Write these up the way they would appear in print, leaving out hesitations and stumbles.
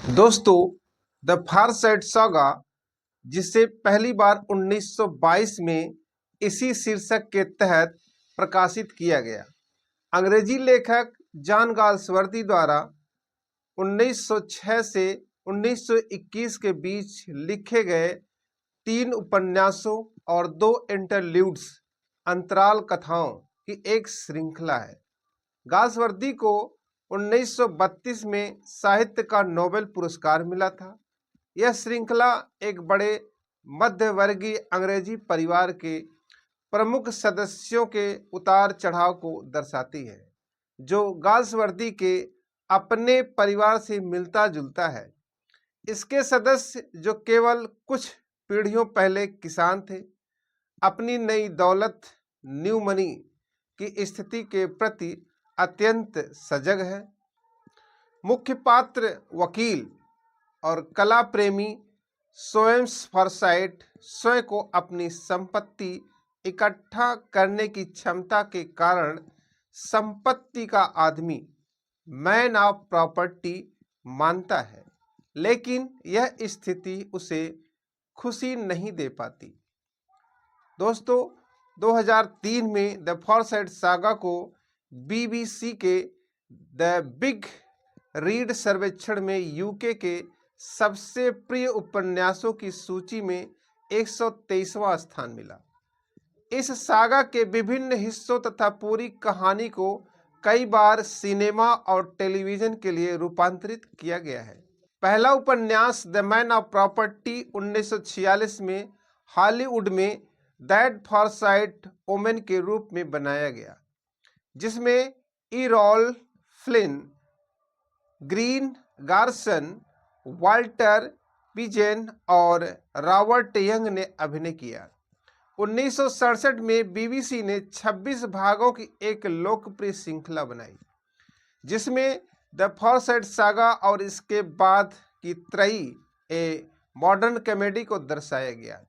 दोस्तों, the far side saga, जिसे पहली बार 1922 में इसी शीर्षक के तहत प्रकाशित किया गया, अंग्रेजी लेखक जॉन गाल्सवर्दी द्वारा 1906 से 1921 के बीच लिखे गए 3 उपन्यासों और 2 इंटरल्यूड्स अंतराल कथाओं की एक श्रृंखला है। गाल्सवर्दी को 1932 में साहित्य का नोबेल पुरस्कार मिला था। यह श्रृंखला एक बड़े मध्यवर्गीय अंग्रेजी परिवार के प्रमुख सदस्यों के उतार चढ़ाव को दर्शाती है, जो गाल्सवर्दी के अपने परिवार से मिलता जुलता है। इसके सदस्य, जो केवल कुछ पीढ़ियों पहले किसान थे, अपनी नई दौलत न्यू मनी की स्थिति के प्रति अत्यंत सजग है। मुख्य पात्र वकील और कला प्रेमी सोएम्स फॉरसाइट स्वयं को अपनी संपत्ति इकट्ठा करने की क्षमता के कारण संपत्ति का आदमी, मैन ऑफ प्रॉपर्टी मानता है, लेकिन यह स्थिति उसे खुशी नहीं दे पाती। दोस्तों, 2003 में द फॉरसाइट सागा को बीबीसी के द बिग रीड सर्वेक्षण में यूके के सबसे प्रिय उपन्यासों की सूची में 123वां स्थान मिला। इस सागा के विभिन्न हिस्सों तथा पूरी कहानी को कई बार सिनेमा और टेलीविजन के लिए रूपांतरित किया गया है। पहला उपन्यास द मैन ऑफ प्रॉपर्टी 1946 में हॉलीवुड में दैट फॉरसाइट ओमेन के रूप में बनाया गया, जिसमें इरॉल फ्लिन, ग्रीन गार्सन, वाल्टर पिजेन और रॉबर्ट यंग ने अभिनय किया। 1967 में बीबीसी ने 26 भागों की एक लोकप्रिय श्रृंखला बनाई, जिसमें द फॉरसाइट सागा और इसके बाद की त्रयी ए मॉडर्न कॉमेडी को दर्शाया गया।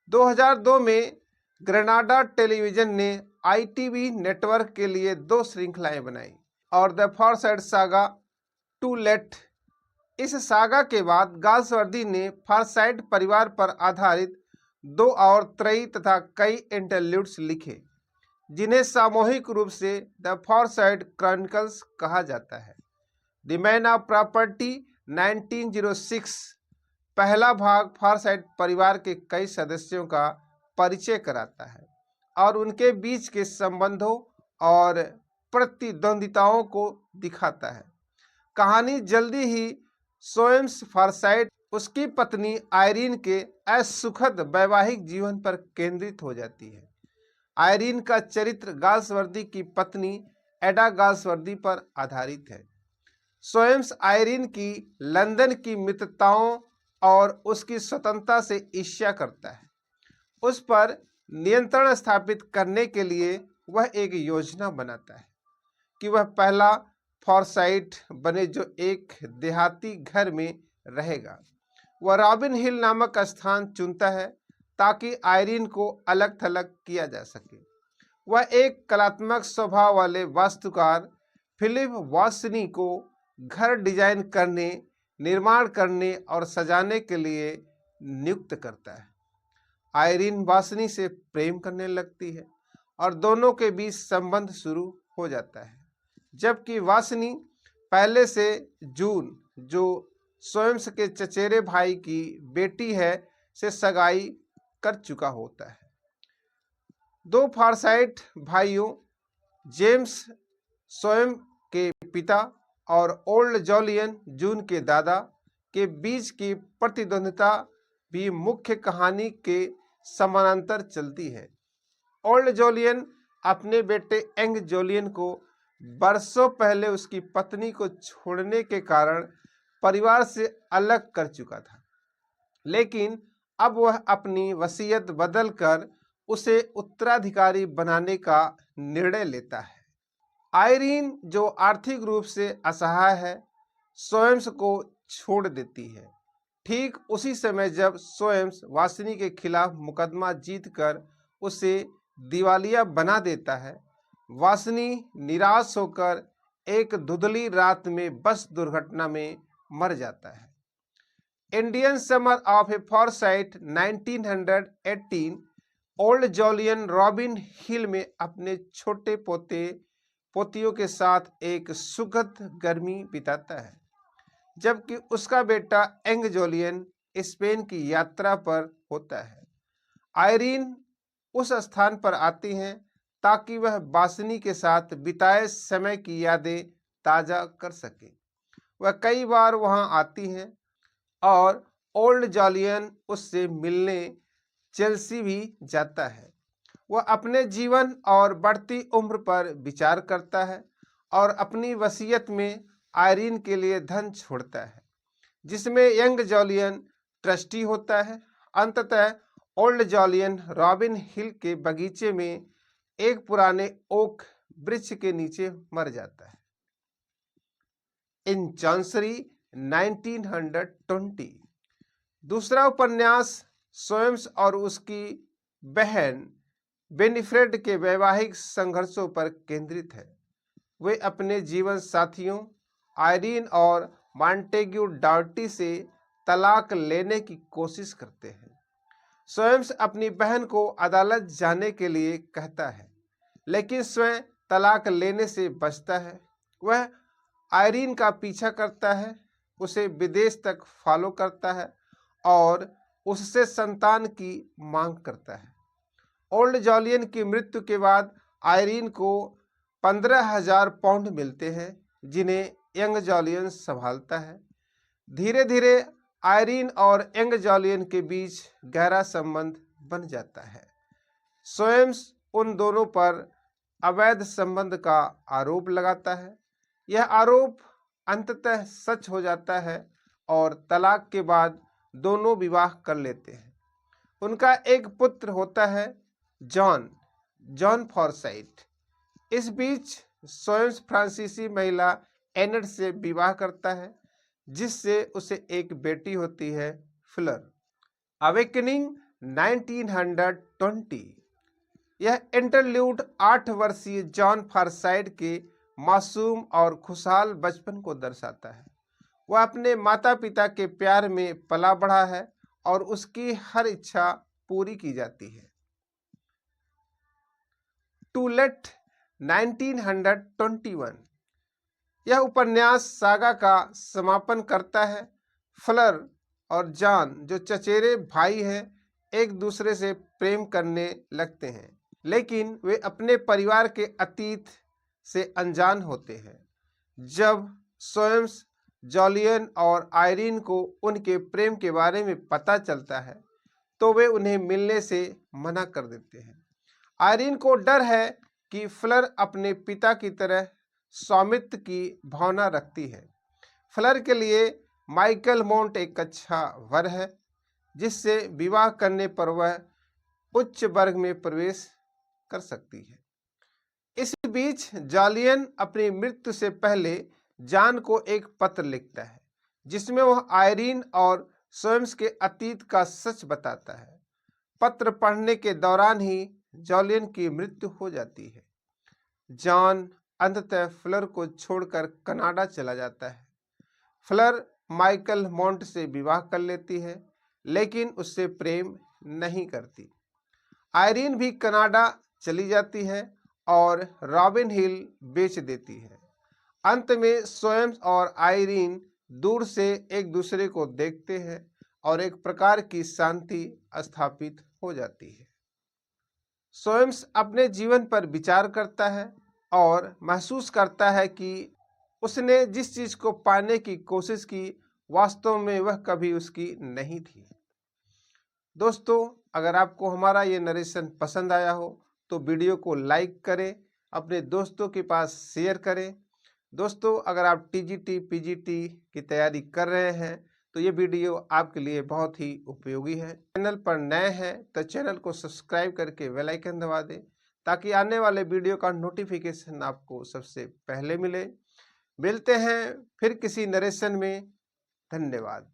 2002 में ग्रेनाडा टेलीविजन ने ITV नेटवर्क के लिए 2 श्रृंखलाएं बनाई और the Forsyte Saga To Let. इस सागा के बाद गाल्सवर्दी ने फॉरसाइट परिवार पर आधारित 2 और त्रयी तथा कई इंटरल्यूड्स लिखे, जिन्हें सामूहिक रूप से द फॉरसाइट क्रॉनिकल्स कहा जाता है। द मैन ऑफ प्रॉपर्टी 1906 पहला भाग फॉरसाइट परिवार के कई सदस्यों का परिचय कराता है और उनके बीच के संबंधों और प्रतिद्वंदिताओं को दिखाता है। कहानी जल्दी ही सोएम्स फॉरसाइट, उसकी पत्नी आयरीन के असुखद वैवाहिक जीवन पर केंद्रित हो जाती है। आयरीन का चरित्र गाल्सवर्दी की पत्नी एडा गाल्सवर्दी पर आधारित है। सोएम्स आयरीन की लंदन की मित्रताओं और उसकी स्वतंत्रता से ईर्ष्या करता है। उस पर नियंत्रण स्थापित करने के लिए वह एक योजना बनाता है कि वह पहला फॉरसाइट बने जो एक देहाती घर में रहेगा। वह रॉबिन हिल नामक स्थान चुनता है ताकि आयरीन को अलग थलग किया जा सके। वह एक कलात्मक स्वभाव वाले वास्तुकार फिलिप वासनी को घर डिजाइन करने, निर्माण करने और सजाने के लिए नियुक्त करता है। आयरीन वासनी से प्रेम करने लगती है और दोनों के बीच संबंध शुरू हो जाता है, जबकि वासनी पहले से जून, जो सोएम्स के चचेरे भाई की बेटी है, से सगाई कर चुका होता है। 2 फॉरसाइट भाइयों, जेम्स सोएम के पिता और ओल्ड जोलियन, जून के दादा, के बीच की प्रतिद्वंदिता भी मुख्य कहानी के समानांतर चलती है। ओल्ड जोलियन अपने बेटे यंग जोलियन को बरसों पहले उसकी पत्नी को छोड़ने के कारण परिवार से अलग कर चुका था, लेकिन अब वह अपनी वसीयत बदलकर उसे उत्तराधिकारी बनाने का निर्णय लेता है। आयरीन, जो आर्थिक रूप से असहाय है, सोएम्स को छोड़ देती है। ठीक उसी समय जब सोएम्स वासनी के खिलाफ मुकदमा जीतकर उसे दिवालिया बना देता है, वासनी निराश होकर एक धुंधली रात में बस दुर्घटना में मर जाता है। Indian summer of a Forsyte 1918 old Jolyon Robin Hill में अपने छोटे पोतियों के साथ एक सुखद गर्मी बिताता है, जबकि उसका बेटा यंग जोलियन स्पेन की यात्रा पर होता है। आयरीन उस स्थान पर आती हैं ताकि वह बासनी के साथ बिताए समय की यादें ताजा कर सके। वह कई बार वहां आती हैं और ओल्ड जोलियन उससे मिलने चेल्सी भी जाता है। वह अपने जीवन और बढ़ती उम्र पर विचार करता है और अपनी वसीयत में आयरीन के लिए धन छोड़ता है, जिसमें यंग जोलियन ट्रस्टी होता है। अंततः ओल्ड जोलियन रॉबिन हिल के बगीचे में एक पुराने ओक वृक्ष के नीचे मर जाता है। इन चांसरी 1920 दूसरा उपन्यास सोएम्स और उसकी बहन बेनिफ्रेड के वैवाहिक संघर्षों पर केंद्रित है। वे अपने जीवन साथियों आयरीन और मॉन्टेग्यू डार्टी से तलाक लेने की कोशिश करते हैं। सोएम्स अपनी बहन को अदालत जाने के लिए कहता है, लेकिन स्वयं तलाक लेने से बचता है। वह आयरीन का पीछा करता है, उसे विदेश तक फॉलो करता है और उससे संतान की मांग करता है। ओल्ड जोलियन की मृत्यु के बाद आयरीन को 15,000 पाउंड मिलते हैं, जिन्हें यंग जोलियन संभालता है। धीरे धीरे आयरीन और यंग जोलियन के बीच गहरा संबंध बन जाता है। सोएम्स उन दोनों पर अवैध संबंध का आरोप लगाता है। यह आरोप अंततः सच हो जाता है और तलाक के बाद दोनों विवाह कर लेते हैं। उनका एक पुत्र होता है, जॉन फॉरसाइट। इस बीच सोएम्स फ्रांसीसी महिला एनड से विवाह करता है, जिससे उसे एक बेटी होती है, फ्लर। अवेकनिंग 1920 यह इंटरल्यूड 8 वर्षीय जॉन फॉरसाइट के मासूम और खुशहाल बचपन को दर्शाता है। वह अपने माता पिता के प्यार में पला बढ़ा है और उसकी हर इच्छा पूरी की जाती है। टू लेट 1921 यह उपन्यास सागा का समापन करता है। फ्लर और जॉन, जो चचेरे भाई हैं, एक दूसरे से प्रेम करने लगते हैं, लेकिन वे अपने परिवार के अतीत से अनजान होते हैं। जब सोएम्स जोलियन और आयरीन को उनके प्रेम के बारे में पता चलता है, तो वे उन्हें मिलने से मना कर देते हैं। आयरीन को डर है कि फ्लर अपने पिता की तरह स्वामित्व की भावना रखती है। फ्लर के लिए माइकल मोंट एक अच्छा वर है, जिससे विवाह करने पर वह उच्च वर्ग में प्रवेश कर सकती है। इस बीच जोलियन अपनी मृत्यु से पहले जॉन को एक पत्र लिखता है, जिसमें वह आयरीन और सोएम्स के अतीत का सच बताता है। पत्र पढ़ने के दौरान ही जोलियन की मृत्यु हो जाती है। जॉन अंततः फ्लर को छोड़कर कनाडा चला जाता है। फ्लर माइकल मोंट से विवाह कर लेती है, लेकिन उससे प्रेम नहीं करती। आयरीन भी कनाडा चली जाती है और रॉबिन हिल बेच देती है। अंत में सोएम्स और आयरीन दूर से एक दूसरे को देखते हैं और एक प्रकार की शांति स्थापित हो जाती है। सोएम्स अपने जीवन पर विचार करता है और महसूस करता है कि उसने जिस चीज को पाने की कोशिश की, वास्तव में वह कभी उसकी नहीं थी। दोस्तों, अगर आपको हमारा ये नरेशन पसंद आया हो तो वीडियो को लाइक करें, अपने दोस्तों के पास शेयर करें। दोस्तों, अगर आप टीजीटी पीजीटी की तैयारी कर रहे हैं तो ये वीडियो आपके लिए बहुत ही उपयोगी है। चैनल पर नए हैं तो चैनल को सब्सक्राइब करके बेल आइकन दबा दें, ताकि आने वाले वीडियो का नोटिफिकेशन आपको सबसे पहले मिले। मिलते हैं फिर किसी नरेशन में। धन्यवाद।